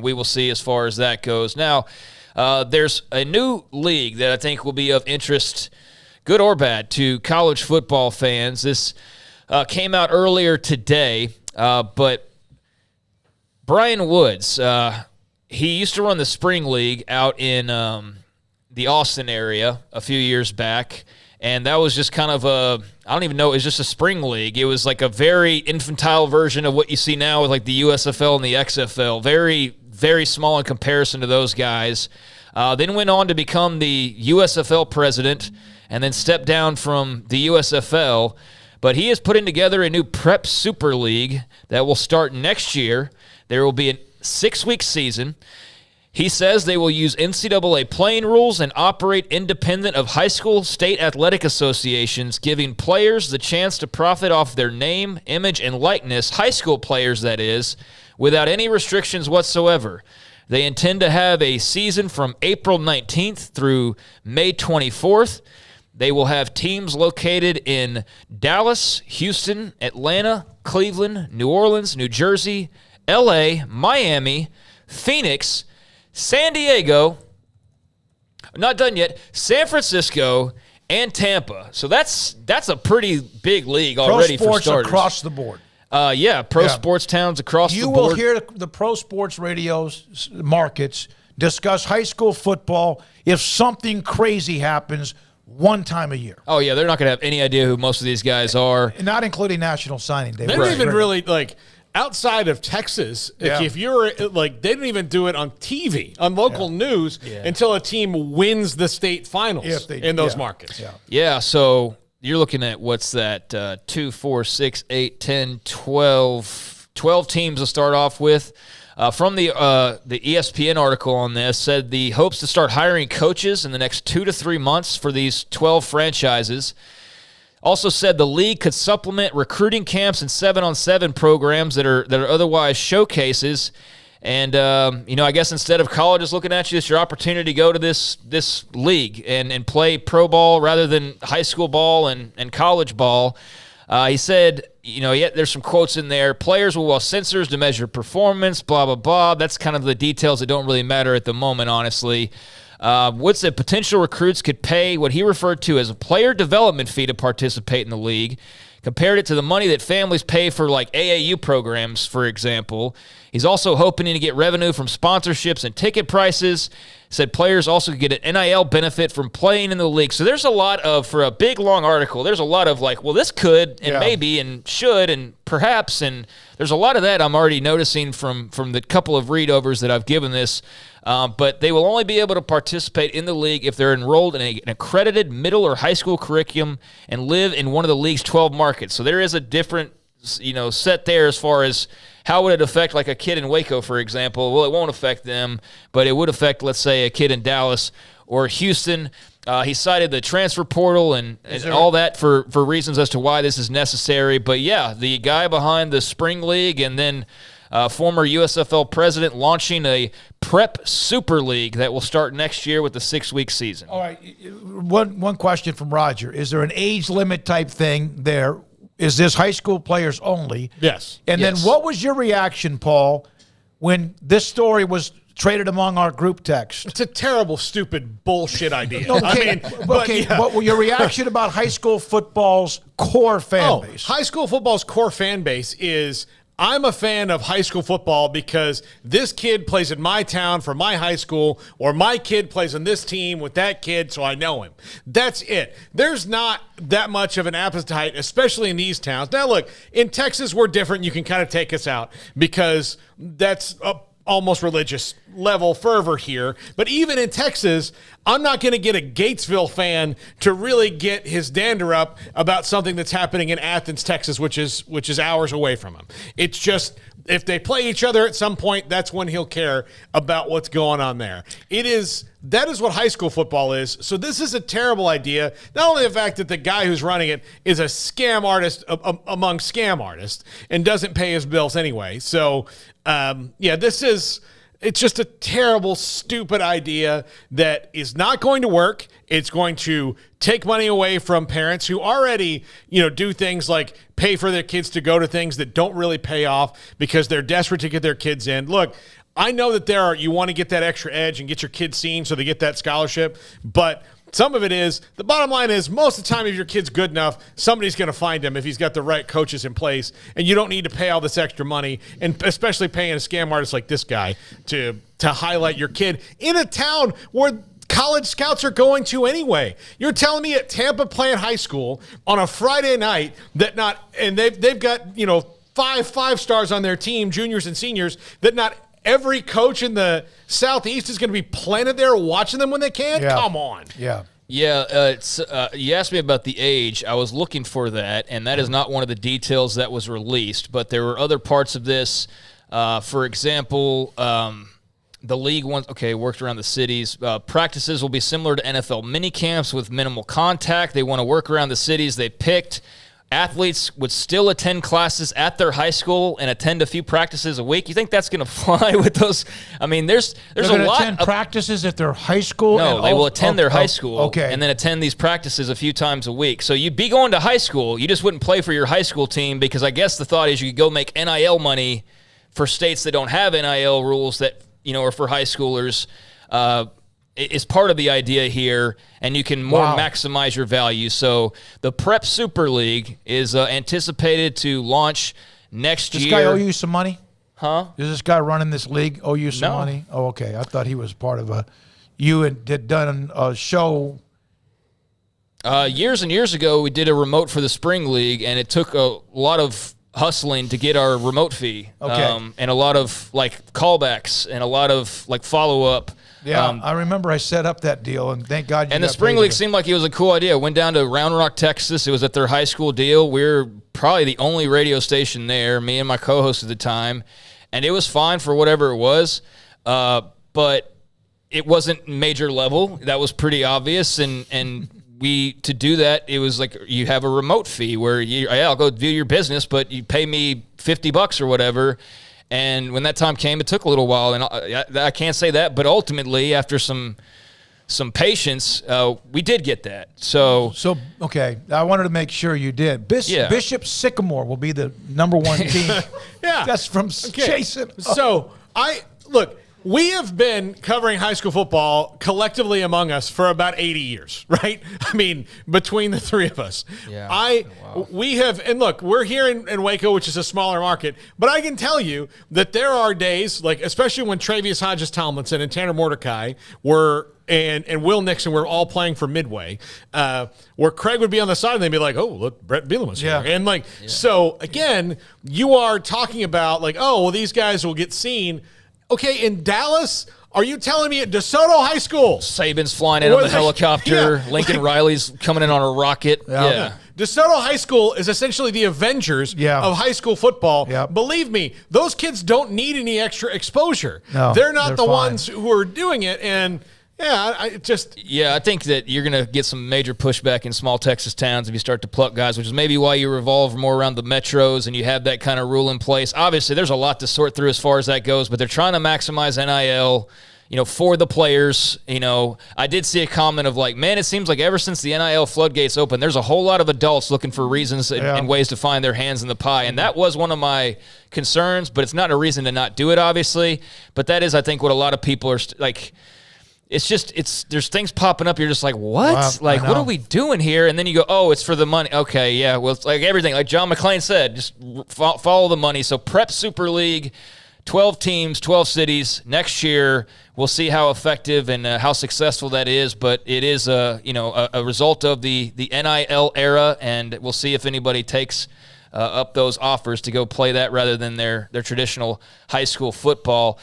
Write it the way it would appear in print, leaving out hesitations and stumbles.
We will see as far as that goes. Now, there's a new league that I think will be of interest, good or bad, to college football fans. This came out earlier today, but Brian Woods, he used to run the Spring League out in the Austin area a few years back, and that was just kind of I don't even know, it was just a spring league. It was like a very infantile version of what you see now with like the USFL and the XFL. Very, very small in comparison to those guys. Then went on to become the USFL president and then stepped down from the USFL. But he is putting together a new Prep Super League that will start next year. There will be a 6-week season. He says they will use NCAA playing rules and operate independent of high school state athletic associations, giving players the chance to profit off their name, image, and likeness, high school players that is, without any restrictions whatsoever. They intend to have a season from April 19th through May 24th. They will have teams located in Dallas, Houston, Atlanta, Cleveland, New Orleans, New Jersey, LA, Miami, Phoenix, San Diego, not done yet, San Francisco, and Tampa. So that's a pretty big league already for starters. Pro sports across the board. Sports towns across the board. You will hear the pro sports radios markets discuss high school football if something crazy happens one time a year. Oh, yeah, they're not going to have any idea who most of these guys are. Not including national signing day. They don't even really, like, outside of Texas, if you're, like, they didn't even do it on TV, on local news, until a team wins the state finals in those markets. Yeah, so you're looking at, what's that, 2, 4, 6, 8, 10, 12 teams to start off with. From the ESPN article on this, said the hopes to start hiring coaches in the next 2 to 3 months for these 12 franchises. Also said the league could supplement recruiting camps and 7-on-7 programs that are otherwise showcases. And, I guess instead of colleges looking at you, it's your opportunity to go to this league and play pro ball rather than high school ball and college ball. He said, there's some quotes in there. Players will wear sensors to measure performance, blah, blah, blah. That's kind of the details that don't really matter at the moment, honestly. Woods said potential recruits could pay what he referred to as a player development fee to participate in the league. Compared it to the money that families pay for, like, AAU programs, for example. He's also hoping to get revenue from sponsorships and ticket prices. Said players also could get an NIL benefit from playing in the league. So there's a lot of, for a big, long article, there's a lot of, like, well, this could and maybe and should and perhaps. And there's a lot of that I'm already noticing from the couple of read-overs that I've given this. But they will only be able to participate in the league if they're enrolled in an accredited middle or high school curriculum and live in one of the league's 12 markets. So there is a different, set there as far as how would it affect, like, a kid in Waco, for example. Well, it won't affect them, but it would affect, let's say, a kid in Dallas or Houston. He cited the transfer portal and all that for reasons as to why this is necessary. But, yeah, the guy behind the Spring League and then former USFL president launching a Prep Super League that will start next year with the 6-week season. All right, one question from Roger. Is there an age limit type thing there? Is this high school players only? Yes. And then what was your reaction, Paul, when this story was traded among our group text? It's a terrible, stupid, bullshit idea. What was your reaction about high school football's core fan base? High school football's core fan base is, I'm a fan of high school football because this kid plays in my town for my high school, or my kid plays on this team with that kid, so I know him. That's it. There's not that much of an appetite, especially in these towns. Now, look, in Texas, we're different. You can kind of take us out because that's almost religious level fervor here. But even in Texas, I'm not going to get a Gatesville fan to really get his dander up about something that's happening in Athens, Texas, which is hours away from him. It's just, if they play each other at some point, that's when he'll care about what's going on there. That is what high school football is. So this is a terrible idea. Not only the fact that the guy who's running it is a scam artist among scam artists and doesn't pay his bills anyway. So, it's just a terrible, stupid idea that is not going to work. It's going to take money away from parents who already, do things like pay for their kids to go to things that don't really pay off because they're desperate to get their kids in. Look, I know that you want to get that extra edge and get your kids seen so they get that scholarship, but some of it is, the bottom line is, most of the time if your kid's good enough, somebody's going to find him if he's got the right coaches in place, and you don't need to pay all this extra money, and especially paying a scam artist like this guy to highlight your kid in a town where college scouts are going to anyway. You're telling me at Tampa Plant High School on a Friday night they've got, five stars on their team, juniors and seniors, that not every coach in the Southeast is going to be planted there watching them when they can? Yeah. Come on. Yeah. Yeah, you asked me about the age. I was looking for that, and that is not one of the details that was released, but there were other parts of this. For example, the league worked around the cities. Practices will be similar to NFL minicamps with minimal contact. They want to work around the cities they picked. Athletes would still attend classes at their high school and attend a few practices a week. You think that's going to fly with those? I mean, there's a lot attend practices at their high school. No, they will attend their high school, okay, and then attend these practices a few times a week. So you'd be going to high school. You just wouldn't play for your high school team because I guess the thought is you could go make NIL money for states that don't have NIL rules that are for high schoolers. Is part of the idea here, and you can more maximize your value. So the Prep Super League is anticipated to launch next year. This guy owe you some money? Huh? Does this guy running this league owe you some No. money? Oh, okay. I thought he was part of you had done a show. Years and years ago, we did a remote for the Spring League, and it took a lot of hustling to get our remote fee. Okay. And a lot of callbacks and a lot of follow-up. Yeah, I remember I set up that deal, and thank God you And the got Spring paid League to- seemed like it was a cool idea. Went down to Round Rock, Texas. It was at their high school deal. We're probably the only radio station there, me and my co-host at the time. And it was fine for whatever it was, but it wasn't major level. That was pretty obvious. And to do that, it was like you have a remote fee where I'll go do your business, but you pay me $50 or whatever. And when that time came, it took a little while, and I can't say that, but ultimately, after some patience, we did get that. So okay, I wanted to make sure you did. Bishop Sycamore will be the #1 team. Yeah. That's from Jason. So, we have been covering high school football collectively among us for about 80 years, right? I mean, between the three of us. Yeah. We have, and look, we're here in Waco, which is a smaller market, but I can tell you that there are days, especially when Travius Hodges Tomlinson and Tanner Mordecai and Will Nixon were all playing for Midway, where Craig would be on the side and they'd be like, oh, look, Brett Bielema's here. And so again, you are talking about these guys will get seen. Okay, in Dallas, are you telling me at DeSoto High School? Saban's flying in on the helicopter. Yeah. Lincoln Riley's coming in on a rocket. Yeah. DeSoto High School is essentially the Avengers of high school football. Yeah. Believe me, those kids don't need any extra exposure. No, they're not they're the fine. ones who are doing it. And I think that you're going to get some major pushback in small Texas towns if you start to pluck guys, which is maybe why you revolve more around the metros and you have that kind of rule in place. Obviously, there's a lot to sort through as far as that goes, but they're trying to maximize NIL, for the players. I did see a comment of man, it seems like ever since the NIL floodgates opened, there's a whole lot of adults looking for reasons and ways to find their hands in the pie. And that was one of my concerns, but it's not a reason to not do it, obviously. But that is, I think, what a lot of people are there's things popping up. You're just like, what? Wow, what are we doing here? And then you go, oh, it's for the money. Okay, yeah. Well, it's like everything. Like John McClain said, just follow the money. So Prep Super League, 12 teams, 12 cities. Next year, we'll see how effective and how successful that is. But it is a result of the NIL era, and we'll see if anybody takes up those offers to go play that rather than their traditional high school football.